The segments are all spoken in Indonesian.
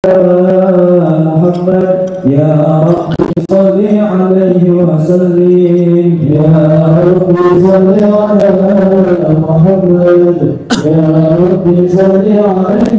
محمد يا رب صل عليه وسلم يا رب صل على محمد يا رب صل عليه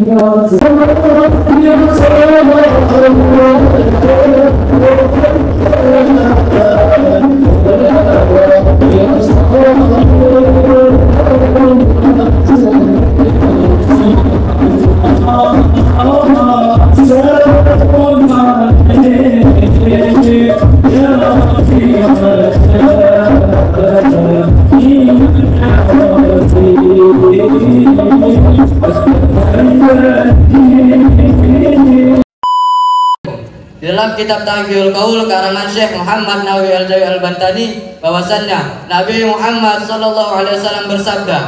Dalam kitab Taqiyul Qaul karangan Syekh Muhammad Nawawi Al-Bantani bahwasannya Nabi Muhammad sallallahu alaihi wasallam bersabda,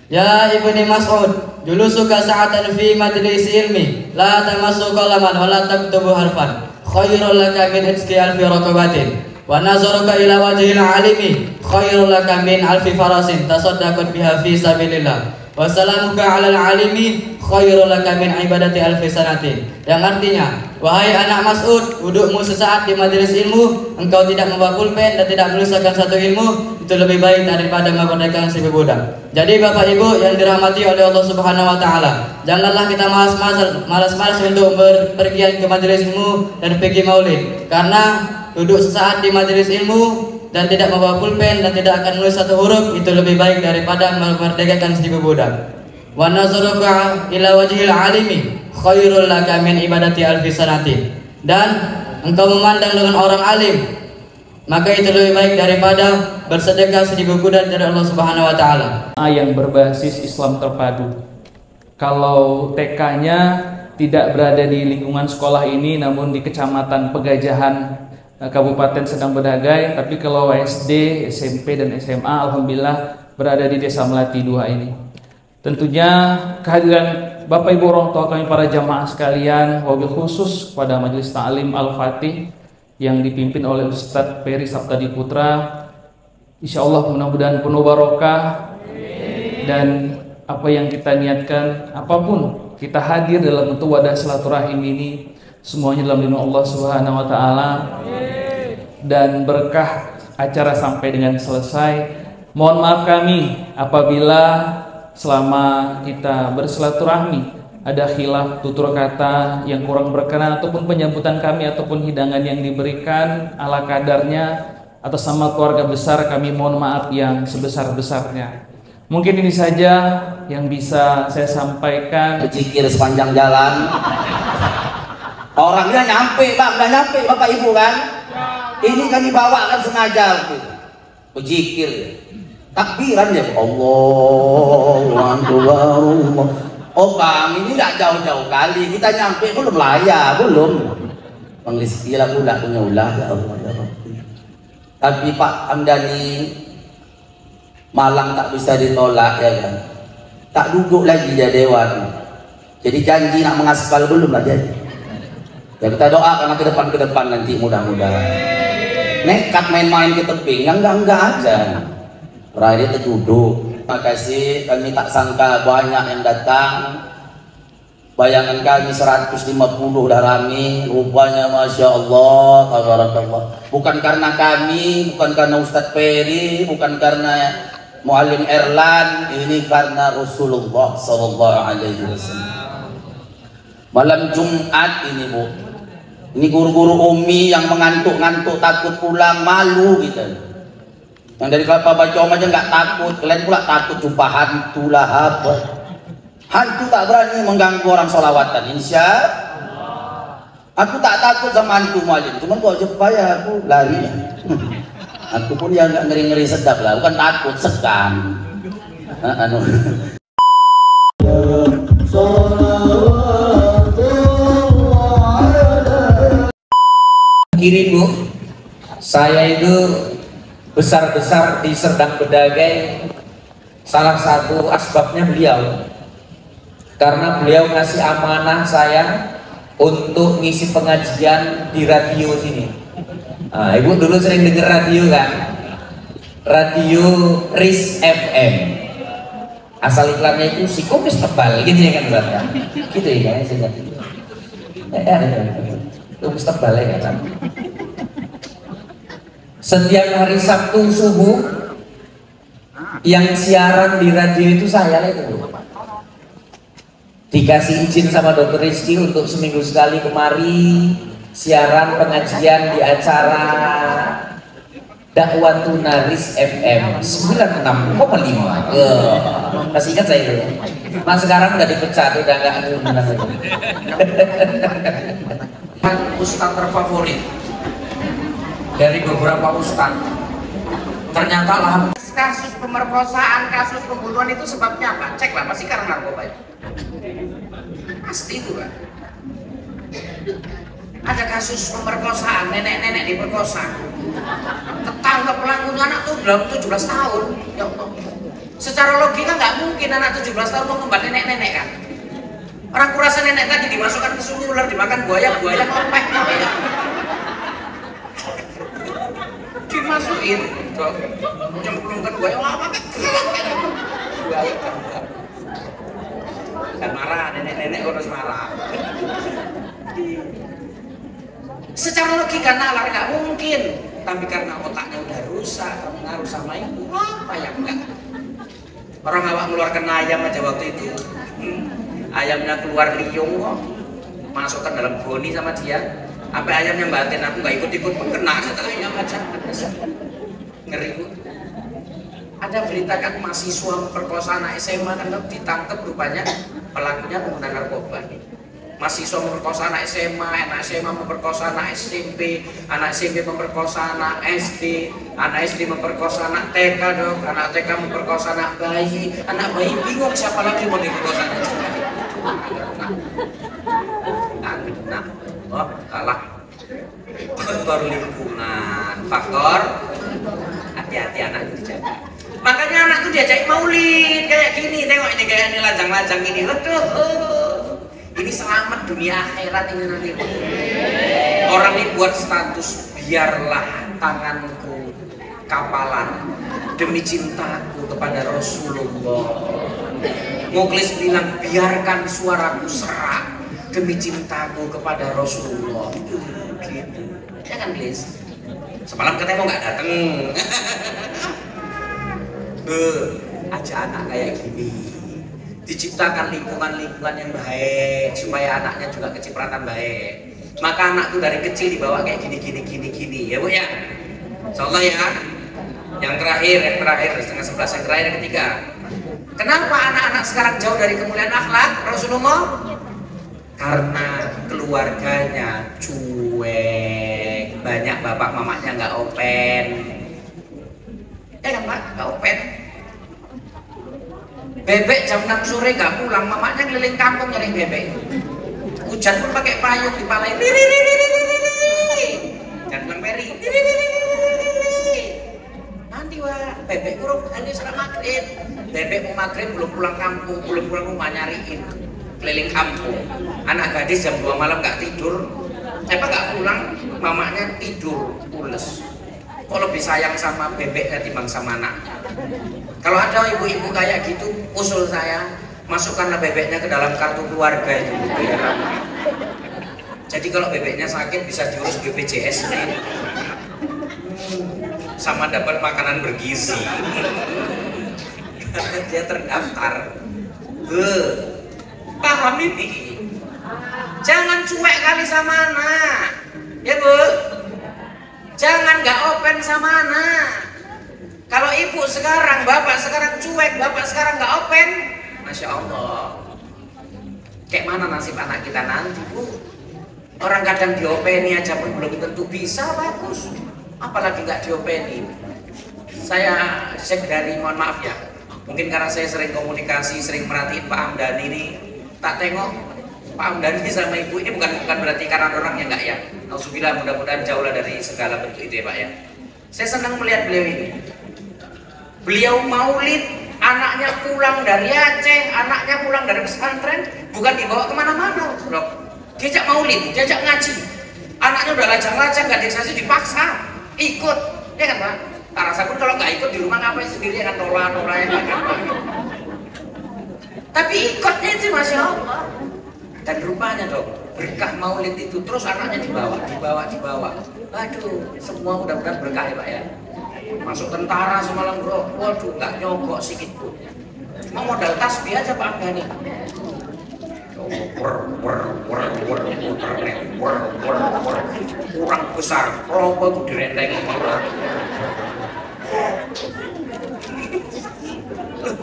"Ya Ibni Mas'ud, julusuka sa'atan fi majlis ilmi, la tamassu qalaman wa la taktubu harfan, khairul laka min itqi alfi raqabatin, wa nazaruka ila wajhil alimi, khairul laka min alfi farasin tasaddaqat biha fi sabilillah, wa salamuka 'alal alimi, khairul laka min ibadati alfi sanatin." Yang artinya, wahai anak Mas'ud, dudukmu sesaat di majelis ilmu, engkau tidak membawa pulpen dan tidak menuliskan satu ilmu, itu lebih baik daripada memerdekakan 1000 budak. Jadi Bapak Ibu yang dirahmati oleh Allah Subhanahu wa taala, janganlah kita malas-malas untuk berpergian ke majelis ilmu dan pergi maulid. Karena duduk sesaat di majelis ilmu dan tidak membawa pulpen dan tidak akan menulis satu huruf, itu lebih baik daripada memerdekakan 1000 budak. Wa nazaruka ila wajhil alimi, khairul laka min ibadati alfi sanatin. Dan engkau memandang dengan orang alim, maka itu lebih baik daripada bersedekah 1000 kuda dari Allah Subhanahu wa taala. Yang berbasis Islam terpadu. Kalau TK-nya tidak berada di lingkungan sekolah ini, namun di Kecamatan Pegajahan, Kabupaten Sedang Bedagai, tapi kalau SD, SMP dan SMA alhamdulillah berada di Desa Melati 2 ini. Tentunya kehadiran Bapak Ibu orang tua kami para jamaah sekalian, wabil khusus pada Majelis Ta'lim Al-Fatih yang dipimpin oleh Ustadz Peri Saptadi Putra, insya Allah mudah-mudahan penuh barokah, dan apa yang kita niatkan, apapun kita hadir dalam bentuk wadah silaturahim ini, semuanya dalam lindungan Allah Subhanahu wa taala, dan berkah acara sampai dengan selesai. Mohon maaf kami apabila selama kita bersilaturahmi ada khilaf tutur kata yang kurang berkenan, ataupun penyambutan kami ataupun hidangan yang diberikan ala kadarnya atas nama keluarga besar, kami mohon maaf yang sebesar-besarnya. Mungkin ini saja yang bisa saya sampaikan. Berzikir sepanjang jalan. Orangnya nyampe, Bang, udah nyampe Bapak Ibu kan? Ini kami bawa kan sengaja berzikir. Takbiran ya, Allahu Akbar. Oh Bang, ini tidak jauh-jauh kali, kita nyampe belum layak, belum. Pengisilah pula punya ulah ya Allah ya Rabbi. Tapi Pak Hamdani, Malang tak bisa ditolak ya kan. Tak duduk lagi dia dewan. Jadi janji nak mengaspal belum lah jadi. Ya kita doakan ke depan nanti mudah-mudahan. Nekat main-main ke tebing, yang enggak aja. Terakhir itu duduk. Terima kasih, kami tak sangka banyak yang datang. Bayangan kami 150 dah rame. Rupanya Masya Allah, tabarakallah. Bukan karena kami, bukan karena Ustadz Peri, bukan karena Muallim Erlan, ini karena Rasulullah Sallallahu Alaihi Wasallam. Malam Jumat ini Bu, ini guru-guru Umi yang mengantuk-ngantuk takut pulang, malu gitu. Yang dari Kelapa Bacom aja nggak takut, kalian pula takut jumpa hantu lah apa. Hantu tak berani mengganggu orang sholawatan, insya aku tak takut sama hantu Muallim, cuma gua aja payah aku lari. Aku pun ya nggak ngeri-ngeri sedap lah, bukan takut, segan. Kiri Bu, saya itu besar-besar di Serdang Bedagai, salah satu asbabnya beliau, karena beliau ngasih amanah saya untuk ngisi pengajian di radio sini. Nah, Ibu dulu sering denger radio kan, radio RIS FM, asal iklannya itu si komis tebal gitu ya kan, gitu ya, saya Itu Ustaz balik kan. Setiap hari Sabtu subuh yang siaran di radio itu saya itu. Dikasih izin sama Dokter Rizky untuk seminggu sekali kemari siaran pengajian di acara Dakwatuna Ris FM 96,5. Masih ingat saya itu. Mas sekarang udah dipecat, udah nggak ngundang lagi. Ustadz terfavorit dari beberapa ustadz. Ternyata lah kasus pemerkosaan, kasus pembunuhan itu sebabnya apa? Cek lah, pasti karena narkoba. Pasti itu kan. Ada kasus pemerkosaan, nenek-nenek diperkosa. Tetangga pelakunya anak tuh belum 17 tahun. Ya Allah. Secara logika nggak mungkin anak 17 tahun mau kembali nenek-nenek kan. Orang kurasa nenek tadi dimasukkan ke sungai ular, dimakan buaya ngopek namanya. Dimasukin, nyemplungkan buaya apa kan? Buaya kan marah, nenek-nenek harus marah. Secara logika nalar nggak mungkin, tapi karena otaknya udah rusak, pengaruh sama ibu, apa yang enggak? Orang awak mengeluarkan ayam aja waktu itu, ayamnya keluar liung kok, masukkan dalam boni sama dia, sampai ayamnya batin aku nggak ikut-ikut pun kena setelah ayam aja, ngeri. Ada berita kan mahasiswa memperkosa anak SMA kan ditangkap rupanya pelakunya pengguna narkoba. Mahasiswa memperkosa anak SMA memperkosa anak SMP memperkosa anak SD memperkosa anak TK dong, anak TK memperkosa anak bayi bingung siapa lagi mau diperkosa. Nah, oh kalah. Faktor lingkungan, faktor hati-hati anak itu dijaga. Makanya anak itu diajak maulid kayak gini, tengok ini kayak ini lajang-lajang ini, ini selamat dunia akhirat ini nanti. Orang ini buat status, biarlah tanganku kapalan demi cintaku kepada Rasulullah. Muklis bilang biarkan suaraku serak demi cintaku kepada Rasulullah. Gitu, ya kan Glis? Semalam katanya mau nggak dateng. Aja anak kayak gini. Diciptakan lingkungan-lingkungan yang baik supaya anaknya juga kecipratan baik. Maka anak tuh dari kecil dibawa kayak gini ya Bu ya. Insyaallah ya. Yang terakhir setengah 11 yang terakhir yang ketiga. Kenapa anak-anak sekarang jauh dari kemuliaan akhlak Rasulullah? Karena keluarganya cuek, banyak bapak mamanya nggak open. Kan Pak, nggak open. Bebek jam 6 sore nggak pulang, mamanya keliling kampung nyari bebek. Hujan pun pakai payung dipalain. Jangan bilang Peri. Nanti wah, bebek kurung kali setelah maghrib. Bebek mau maghrib belum pulang kampung, belum pulang rumah nyariin keliling kampung. Anak gadis jam 2 malam nggak tidur, nggak pulang, mamanya tidur pules. Kok lebih sayang sama bebek ketimbang sama anaknya? Kalau ada ibu-ibu kayak gitu, usul saya, masukkanlah bebeknya ke dalam kartu keluarga itu. Jadi kalau bebeknya sakit bisa diurus BPJS nih. Sama dapat makanan bergizi. Dia terdaftar. Paham ini? Jangan cuek kali sama anak, ya Bu. Jangan nggak open sama anak. Kalau ibu sekarang, bapak sekarang cuek, bapak sekarang nggak open, Masya Allah. Kayak mana nasib anak kita nanti, Bu? Orang kadang diopeni aja pun belum tentu bisa bagus, apalagi nggak diopeni. Saya cek dari, mohon maaf ya, mungkin karena saya sering komunikasi, sering merhatiin Pak Hamdani ini, tak tengok Pak Hamdani sama ibu ini bukan berarti karena orangnya enggak ya. Alhamdulillah, mudah-mudahan jauh lah dari segala bentuk itu ya Pak ya. Saya senang melihat beliau ini. Beliau maulid, anaknya pulang dari Aceh, anaknya pulang dari pesantren, bukan dibawa kemana-mana, bro. Diajak maulid, diajak ngaji. Anaknya udah lajang-lajang, nggak dikasih, dipaksa ikut, ya kan Pak? Tak rasa pun kalau nggak ikut di rumah ngapain sendiri, kan nolah ya kan Pak. Tapi ikutnya itu Masya Allah. Dan rupanya dong, berkah maulid itu, terus anaknya dibawa. Aduh, semua mudah-mudahan berkah ya Pak ya. Masuk tentara semalam bro, waduh nggak nyogok sikit pun. Cuma modal tasbih aja Pak Abdani. Kurang besar, robo itu direntengin.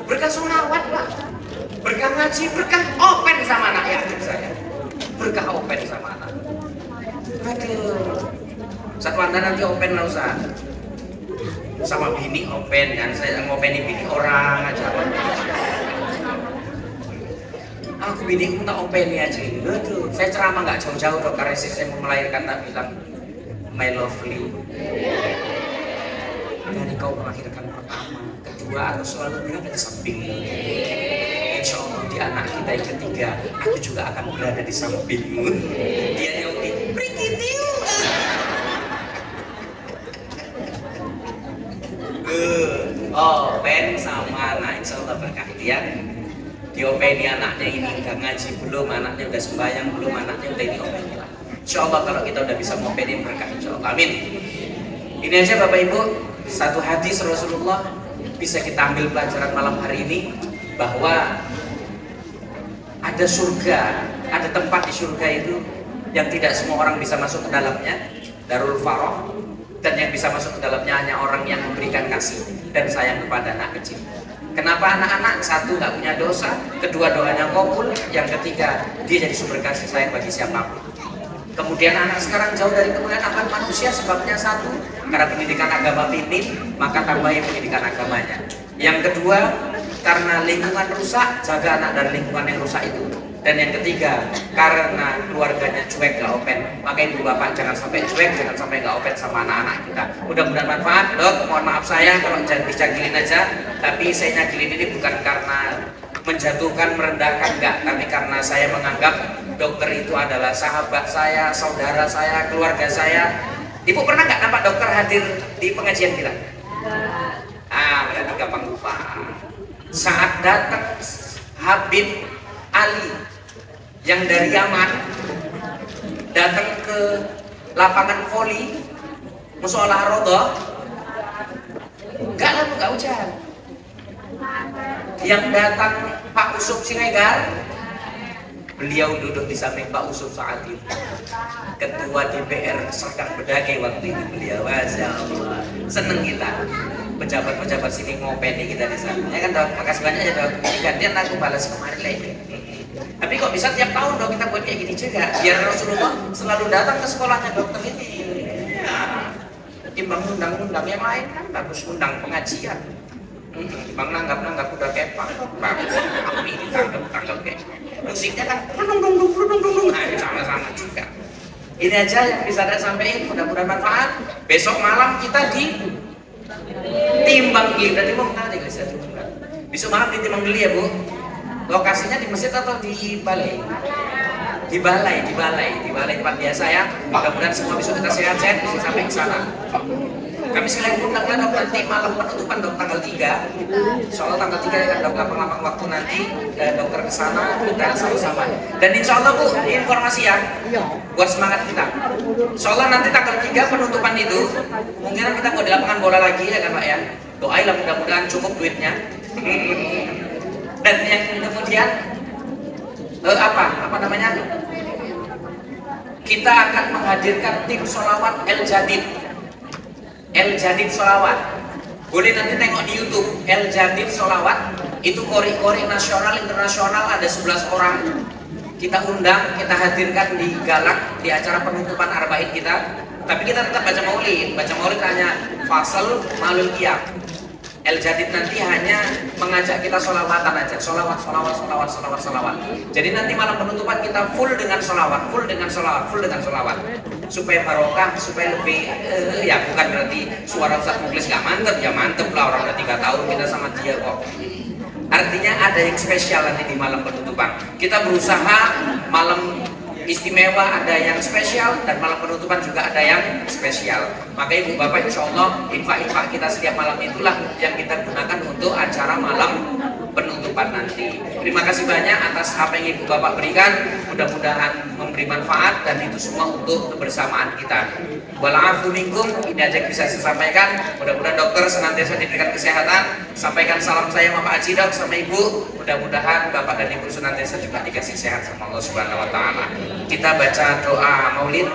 Berkah sholawat Pak, berkah ngaji, berkah open sama anak yatim saya, berkah open sama anak. Aduh, Ustaz Wanda nanti open lah Ustaz, sama bini open kan, saya ngopeni bini orang aja. Aku bini aku tak openi aja ini. Aduh, saya ceramah nggak jauh-jauh dok, karena saya mau melahirkan tak bilang my lovely. Dari kau melahirkan pertama, kedua aku selalu berada di sampingmu. Insya Allah di anak kita yang ketiga, aku juga akan berada di sampingmu. Dia nyobi, prikitiu. Open sama anak, insya Allah berkah dia. Diopeni anaknya ini udah ngaji belum, anaknya udah sembahyang belum, anaknya udah ini openi lah. Insya Allah kalau kita udah bisa ngopenin berkah, insya Allah. Amin. Ini aja Bapak Ibu, satu hadis Rasulullah bisa kita ambil pelajaran malam hari ini, bahwa ada surga, ada tempat di surga itu yang tidak semua orang bisa masuk ke dalamnya, Darul Faroh, dan yang bisa masuk ke dalamnya hanya orang yang memberikan kasih dan sayang kepada anak kecil. Kenapa anak-anak? Satu, nggak punya dosa, kedua, doanya kabul, yang ketiga, dia jadi sumber kasih sayang bagi siapapun. Kemudian anak sekarang jauh dari kemuliaan akhlak manusia, sebabnya satu, karena pendidikan agama minim, maka tambahi pendidikan agamanya. Yang kedua, karena lingkungan rusak, jaga anak dari lingkungan yang rusak itu. Dan yang ketiga, karena keluarganya cuek, gak open, maka ibu bapak jangan sampai cuek, jangan sampai gak open sama anak-anak kita. Mudah-mudahan manfaat. Dok, mohon maaf saya kalau jangan dicagilin aja, tapi saya nyagilin ini bukan karena menjatuhkan, merendahkan, enggak, tapi karena saya menganggap dokter itu adalah sahabat saya, saudara saya, keluarga saya. Ibu pernah nggak nampak dokter hadir di pengajian kita? Berarti gampang lupa. Saat datang Habib Ali yang dari Yaman datang ke lapangan voli musola Rodoh, enggak lalu enggak hujan. Yang datang Pak Usop Siregar, beliau duduk di samping Pak Usop saat itu, ketua DPR Serdang Bedagai waktu itu beliau. Masya Allah, seneng kita pejabat-pejabat sini ngopeni kita di sana ya kan. Makasih banyak ya dok, ini gantian aku balas kemarin lagi. Tapi kok bisa tiap tahun dong kita buat kayak gini juga, biar Rasulullah selalu datang ke sekolahnya dokter ini ya. Timbang undang-undang yang lain kan bagus, undang pengajian. Timbang nanggap udah kepak bagus, aku ini tanggap kayak musiknya kan dung, sama-sama juga. Ini aja yang bisa saya sampaikan, mudah-mudahan manfaat. Besok malam kita di Timbang Gili, berarti mau kemana nih guys? Besok malam di Timbang Gili ya Bu. Lokasinya di masjid atau di balai? Di balai tempat biasa ya. Mudah-mudahan semua bisa kita sehat-sehat bisa sampai ke sana. Kami sekalian undang dok nanti malam penutupan dok tanggal 3. Soal tanggal 3 ya kan dok, lapang-lapang waktu nanti dokter ke sana kita sama-sama. Dan insya Allah Bu, informasi ya buat semangat kita. Soalnya nanti tanggal 3 penutupan itu kemungkinan kita mau di lapangan bola lagi ya kan Pak ya. Doailah mudah-mudahan cukup duitnya. Dan yang kemudian apa namanya? Kita akan menghadirkan tim sholawat El Jadid Sholawat. Boleh nanti tengok di YouTube El Jadid Sholawat. Itu kori-kori nasional internasional, ada 11 orang. Kita undang, kita hadirkan di Galak di acara penutupan Arba'in kita. Tapi kita tetap baca maulid hanya fasal malul qiyam. El Jadid nanti hanya mengajak kita sholawatan aja, sholawat. Jadi nanti malam penutupan kita full dengan sholawat, supaya barokah, supaya lebih ya bukan berarti suara Ustaz Mukhlis gak mantep, ya mantep lah, orang udah 3 tahun kita sama dia kok. Artinya ada yang spesial nanti di malam penutupan. Kita berusaha malam istimewa ada yang spesial, dan malam penutupan juga ada yang spesial. Maka ibu bapak insya Allah infak kita setiap malam itulah yang kita gunakan untuk acara malam penutupan nanti. Terima kasih banyak atas apa yang Ibu Bapak berikan. Mudah-mudahan memberi manfaat dan itu semua untuk kebersamaan kita. Walafu minkum, ini aja yang bisa saya sampaikan. Mudah-mudahan dokter senantiasa diberikan kesehatan. Sampaikan salam saya sama Pak Haji Dok sama Ibu. Mudah-mudahan Bapak dan Ibu senantiasa juga dikasih sehat sama Allah Subhanahu wa taala. Kita baca doa Maulid.